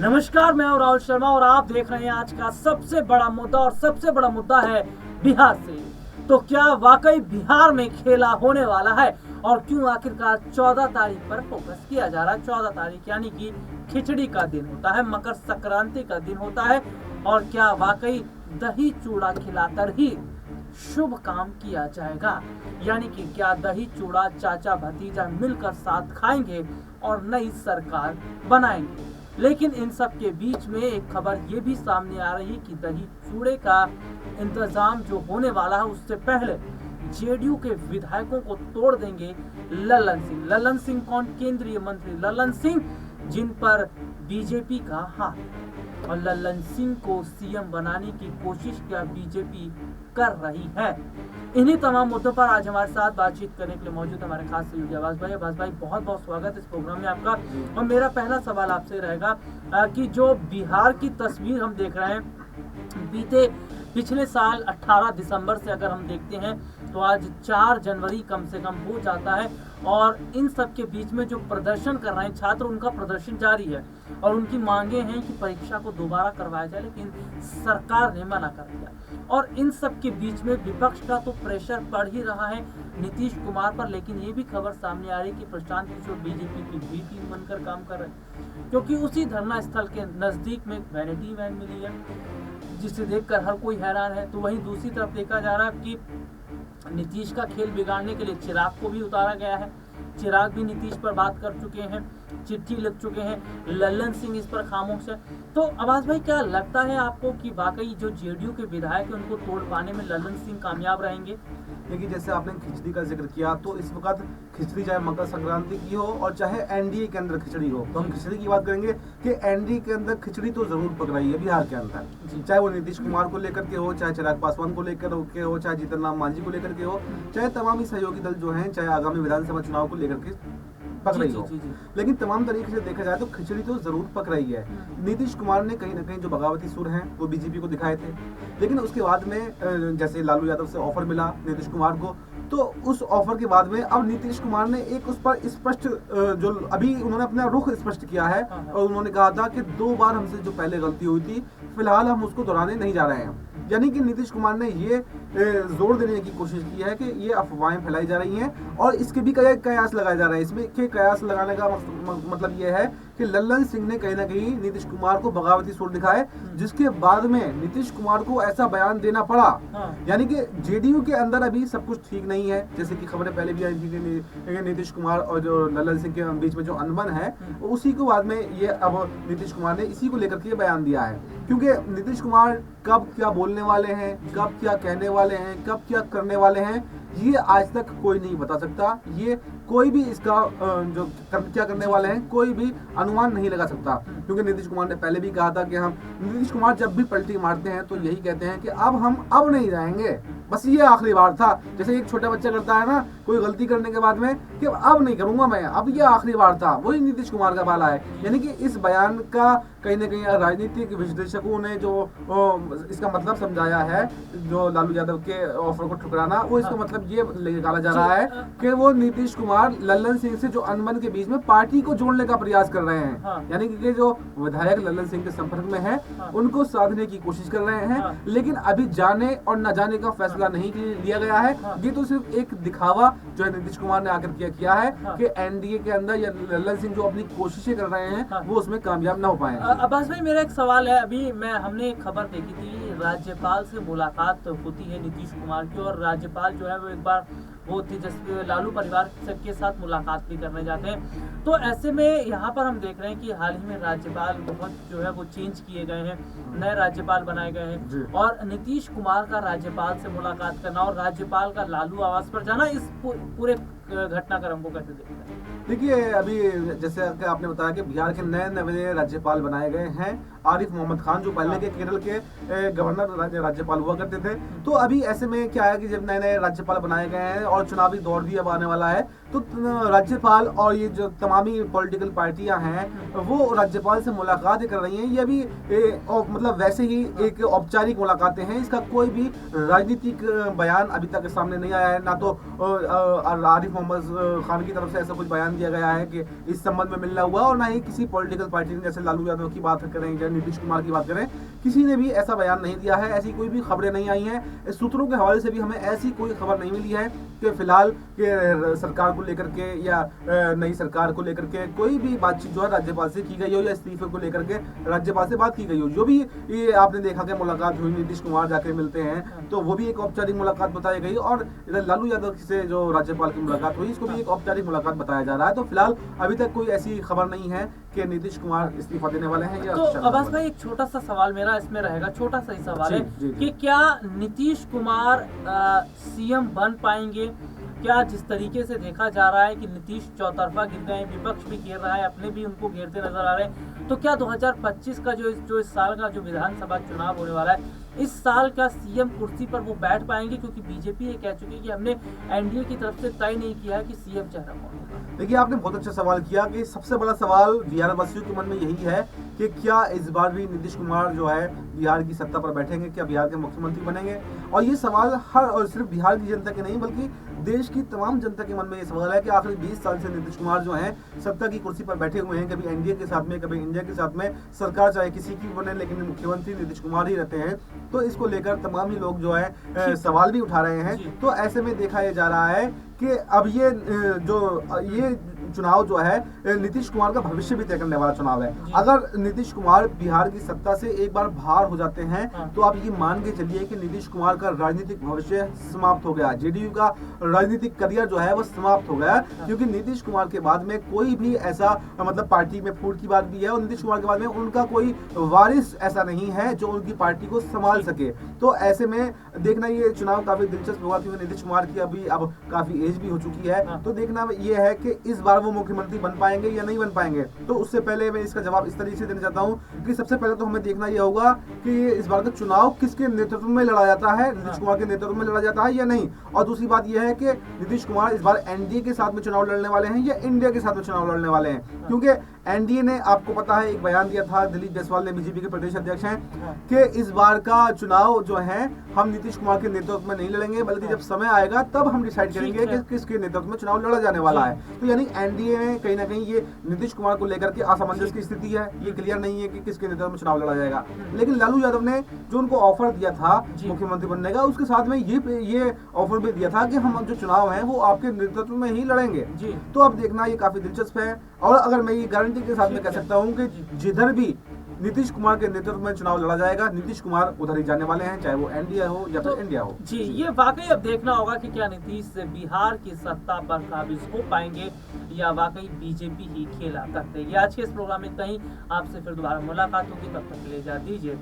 नमस्कार, मैं हूं राहुल शर्मा और आप देख रहे हैं आज का सबसे बड़ा मुद्दा। और सबसे बड़ा मुद्दा है बिहार से। तो क्या वाकई बिहार में खेला होने वाला है और क्यों आखिरकार 14 तारीख पर फोकस किया जा रहा है। 14 तारीख यानी कि खिचड़ी का दिन होता है, मकर संक्रांति का दिन होता है। और क्या वाकई दही चूड़ा खिलाकर ही शुभ काम किया जाएगा, यानी कि क्या दही चूड़ा चाचा भतीजा मिलकर साथ खाएंगे और नई सरकार बनाएंगे। लेकिन इन सब के बीच में एक खबर ये भी सामने आ रही कि दही चूड़े का इंतजाम जो होने वाला है उससे पहले जेडीयू के विधायकों को तोड़ देंगे लल्लन सिंह। लल्लन सिंह कौन? केंद्रीय मंत्री लल्लन सिंह, जिन पर बीजेपी का हाथ। और लल्लन सिंह को सीएम बनाने की कोशिश क्या बीजेपी कर रही है। इन्हीं तमाम मुद्दों पर आज हमारे साथ बातचीत करने के लिए मौजूद हमारे खास सहयोगी अब्बास भाई। अब्बास भाई, बहुत बहुत स्वागत इस प्रोग्राम में आपका। और मेरा पहला सवाल आपसे रहेगा कि जो बिहार की तस्वीर हम देख रहे हैं, पिछले साल 18 दिसंबर से अगर हम देखते हैं तो आज 4 जनवरी कम से कम हो जाता है। और इन सब के बीच में जो प्रदर्शन कर रहे हैं छात्र, उनका प्रदर्शन जारी है और उनकी मांगे हैं कि परीक्षा को दोबारा करवाया जाए, लेकिन सरकार ने मना कर दिया। और इन सब के बीच में विपक्ष का तो प्रेशर पड़ ही रहा है नीतीश कुमार पर। लेकिन ये भी खबर सामने आ रही है कि प्रशांत किशोर बीजेपी की बी टीम बनकर काम कर रहे हैं, क्योंकि उसी धरना स्थल के नजदीक में वैनिटी वैन मिली है जिसे देखकर हर कोई हैरान है। तो वहीं दूसरी तरफ देखा जा रहा है कि नीतीश का खेल बिगाड़ने के लिए चिराग को भी उतारा गया है। चिराग भी नीतीश पर बात कर चुके हैं, चिट्ठी लिख चुके हैं। लल्लन सिंह इस पर खामोश है। तो अब्बास भाई, क्या लगता है आपको कि वाकई जो जेडीयू के विधायक हैं उनको तोड़ पाने में लल्लन सिंह कामयाब रहेंगे? देखिए, जैसे आपने खिचड़ी का जिक्र किया, तो इस वक्त खिचड़ी चाहे मकर संक्रांति की हो और चाहे एनडीए के अंदर खिचड़ी हो, तो हम खिचड़ी की बात करेंगे कि एनडीए के अंदर खिचड़ी तो जरूर पक रही है बिहार के अंदर। चाहे वो नीतीश कुमार को लेकर के हो, चाहे चिराग पासवान को लेकर के हो, चाहे जीतन राम मांझी को लेकर के हो, चाहे तमाम ही सहयोगी दल जो हैं, चाहे आगामी विधानसभा चुनाव को लेकर के पक रही हो। लेकिन तमाम तरीके से देखा जाए तो खिचड़ी तो जरूर पक रही है। नीतीश कुमार ने कहीं ना कहीं जो बगावती सुर हैं वो बीजेपी को दिखाए थे, लेकिन उसके बाद में जैसे लालू यादव से ऑफर मिला नीतीश कुमार को, तो उस ऑफर के बाद में अब नीतीश कुमार ने एक उस पर स्पष्ट जो अभी उन्होंने अपना रुख स्पष्ट किया है और उन्होंने कहा था कि 2 बार हमसे जो पहले गलती हुई थी फिलहाल हम उसको दोहराने नहीं जा रहे हैं। यानी कि नीतीश कुमार ने ये जोर देने की कोशिश की है कि ये अफवाहें फैलाई जा रही हैं और इसके भी कई कयास लगाए जा रहे हैं। इसमें के कयास लगाने का मतलब ये है कि लल्लन सिंह ने कहीं ना कहीं नीतीश कुमार को बगावती सुर दिखाए, जिसके बाद में नीतीश कुमार को ऐसा बयान देना पड़ा। यानी कि जेडीयू के अंदर अभी सब कुछ ठीक नहीं है, जैसे कि खबरें पहले भी आई थी कि नीतीश कुमार और जो लल्लन सिंह के बीच में जो अनबन है, उसी को बाद में ये अब नीतीश कुमार ने इसी को लेकर के बयान दिया है। क्योंकि नीतीश कुमार कब क्या बोलने वाले हैं, कब क्या कहने वाले हैं, कब क्या करने वाले हैं, ये आज तक कोई नहीं बता सकता। ये कोई भी इसका जो क्या करने वाले हैं कोई भी अनुमान नहीं लगा सकता। क्योंकि नीतीश कुमार ने पहले भी कहा था कि हम नीतीश कुमार जब भी पलटी मारते हैं तो यही कहते हैं कि अब नहीं जाएंगे, बस ये आखिरी बार था। जैसे एक छोटा बच्चा करता है ना कोई गलती करने के बाद में कि अब नहीं करूंगा मैं, अब ये आखिरी बार था, वही नीतीश कुमार का बाला है। यानी कि इस बयान का कहीं ना कहीं राजनीतिक विश्लेषकों ने जो इसका मतलब समझाया है, जो लालू यादव के ऑफर को ठुकराना, वो इसका मतलब ये निकाला जा रहा है कि वो नीतीश कुमार लल्लन सिंह से जो अनबन के बीच में पार्टी को जोड़ने का प्रयास कर रहे हैं। यानी कि जो विधायक लल्लन सिंह के संपर्क में है उनको साधने की कोशिश कर रहे हैं। लेकिन अभी जाने और न जाने का फैसला नहीं लिया गया है। ये तो सिर्फ एक दिखावा जो है नीतीश कुमार ने आकर किया है कि एनडीए के अंदर या लल्लन सिंह जो अपनी कोशिशें कर रहे हैं वो उसमें कामयाब ना हो पाए। अब्बास भाई, मेरा एक सवाल है। अभी हमने एक खबर देखी थी, राज्यपाल से मुलाकात होती है नीतीश कुमार की, और राज्यपाल जो है वो एक बार वो दिलचस्पी लालू परिवार के साथ मुलाकात भी करने जाते हैं। तो ऐसे में यहाँ पर हम देख रहे हैं कि हाल ही में राज्यपाल बहुत जो है वो चेंज किए गए हैं, नए राज्यपाल बनाए गए हैं। और नीतीश कुमार का राज्यपाल से मुलाकात करना और राज्यपाल का लालू आवास पर जाना, इस पूरे घटनाक्रम को कैसे देखते हैं? देखिए, अभी जैसे आपने बताया कि बिहार के नए राज्यपाल बनाए गए हैं। आरिफ मोहम्मद खान जो पहले के केरल के गवर्नर राज्यपाल हुआ करते थे। तो अभी ऐसे में क्या है कि जब नए राज्यपाल बनाए गए हैं और चुनावी दौर भी अब आने वाला है, तो राज्यपाल और ये जो तमामी पॉलिटिकल पार्टियां हैं वो राज्यपाल से मुलाकातें कर रही हैं। ये भी मतलब वैसे ही एक औपचारिक मुलाकातें हैं, इसका कोई भी राजनीतिक बयान अभी तक सामने नहीं आया है। ना तो आरिफ मोहम्मद खान की तरफ से ऐसा कुछ बयान दिया गया है कि इस संबंध में मिलना हुआ, और ना ही किसी पॉलिटिकल पार्टी ने, जैसे लालू यादव की बात करें या नीतीश कुमार की बात करें, किसी ने भी ऐसा बयान नहीं दिया है, ऐसी कोई भी खबरें नहीं आई हैं। सूत्रों के हवाले से भी हमें ऐसी कोई खबर नहीं मिली है कि फिलहाल के सरकार को लेकर के या नई सरकार को लेकर के कोई भी बातचीत जो है राज्यपाल से की गई हो, या इस्तीफे को लेकर के राज्यपाल से बात की गई हो। जो भी ये आपने देखा कि मुलाकात हुई, नीतीश कुमार जाके मिलते हैं, तो वो भी एक औपचारिक मुलाकात बताई गई, और इधर लालू यादव से जो राज्यपाल की मुलाकात हुई, इसको भी एक औपचारिक मुलाकात बताया जा रहा है। तो फिलहाल अभी तक कोई ऐसी खबर नहीं है कि नीतीश कुमार इस्तीफा देने वाले हैं। तो अब्बास भाई, एक छोटा सा सवाल मेरा इसमें रहेगा, छोटा सा ही सवाल है कि क्या नीतीश कुमार सीएम बन पाएंगे? क्या जिस तरीके से देखा जा रहा है कि नीतीश चौतरफा गिर गए, विपक्ष भी घेर रहा है, अपने भी उनको घेरते नजर आ रहे हैं, तो क्या 2025 का जो इस साल का जो विधानसभा चुनाव होने वाला है, इस साल का सीएम कुर्सी पर वो बैठ पाएंगे? क्योंकि बीजेपी ये कह चुकी है कि हमने एनडीए की तरफ से तय नहीं किया है कि सीएम चेहरा कौन होगा। देखिए, आपने बहुत अच्छा सवाल किया कि सबसे बड़ा सवाल बिहार वासियों के मन में यही है कि क्या इस बार भी नीतीश कुमार जो है बिहार की सत्ता पर बैठेंगे, क्या बिहार के मुख्यमंत्री बनेंगे? और ये सवाल हर और सिर्फ बिहार की जनता के नहीं बल्कि देश की तमाम जनता के मन में ये सवाल है कि आखिर 20 साल से नीतीश कुमार जो हैं सत्ता की कुर्सी पर बैठे हुए हैं, कभी एनडीए के साथ में, कभी इंडिया के साथ में, सरकार चाहे किसी की बने लेकिन मुख्यमंत्री नीतीश कुमार ही रहते हैं। तो इसको लेकर तमाम ही लोग जो है सवाल भी उठा रहे हैं। तो ऐसे में देखा ये जा रहा है कि अब ये चुनाव जो है नीतीश कुमार का भविष्य भी तय करने वाला चुनाव है। अगर नीतीश कुमार बिहार की सत्ता से एक बार बाहर हो जाते हैं तो आप ये मान के चलिए कि नीतीश कुमार का राजनीतिक भविष्य समाप्त हो गया, जेडीयू का राजनीतिक करियर जो है वो समाप्त हो गया, क्योंकि नीतीश कुमार के बाद में कोई भी ऐसा मतलब पार्टी में फूट की बात भी है, और नीतीश कुमार के बाद में उनका कोई वारिस ऐसा नहीं है जो उनकी पार्टी को संभाल सके। तो ऐसे में देखना ये चुनाव काफी दिलचस्प होगा, क्योंकि नीतीश कुमार की अभी अब काफी एज भी हो चुकी है। तो देखना ये है कि इस बार वो मुख्यमंत्री बन पाएंगे या नहीं बन पाएंगे। तो उससे पहले मैं इसका जवाब इस तरीके से देना चाहता हूँ कि सबसे पहले तो हमें देखना यह होगा कि इस बार का चुनाव किसके नेतृत्व में लड़ा जाता है, नीतीश कुमार के नेतृत्व में लड़ा जाता है या नहीं। और दूसरी बात यह है कि नीतीश कुमार इस बार एनडीए के साथ में चुनाव लड़ने वाले हैं या इंडिया के साथ में चुनाव लड़ने वाले हैं। क्योंकि एनडीए ने, आपको पता है, एक बयान दिया था, दिलीप जायसवाल ने, बीजेपी के प्रदेश अध्यक्ष हैं, कि इस बार का चुनाव जो है हम नीतीश कुमार के नेतृत्व में नहीं लड़ेंगे, बल्कि जब समय आएगा तब हम डिसाइड करेंगे कि किसके नेतृत्व में चुनाव लड़ा जाने वाला है। तो यानी एनडीए में कहीं ना कहीं ये नीतीश कुमार को लेकर के असमंजस की स्थिति है, ये क्लियर नहीं है कि किसके नेतृत्व में चुनाव लड़ा जाएगा। लेकिन लालू यादव ने जो उनको ऑफर दिया था मुख्यमंत्री बनने का, उसके साथ में ये ऑफर भी दिया था कि हम जो चुनाव है वो आपके नेतृत्व में ही लड़ेंगे। तो अब देखना ये काफी दिलचस्प है। और अगर मैं ये गारंटी के साथ में कह सकता हूँ कि जिधर भी नीतीश कुमार के नेतृत्व में चुनाव लड़ा जाएगा, नीतीश कुमार उधर ही जाने वाले हैं, चाहे वो एनडीए हो या फिर इंडिया हो। जी, ये वाकई अब देखना होगा कि क्या नीतीश से बिहार की सत्ता पर काबिज हो पाएंगे या वाकई बीजेपी ही खेला करते हैं। आज के इस प्रोग्राम में इतना ही, आपसे फिर दोबारा मुलाकात होगी, तब तक ले जा दीजिए।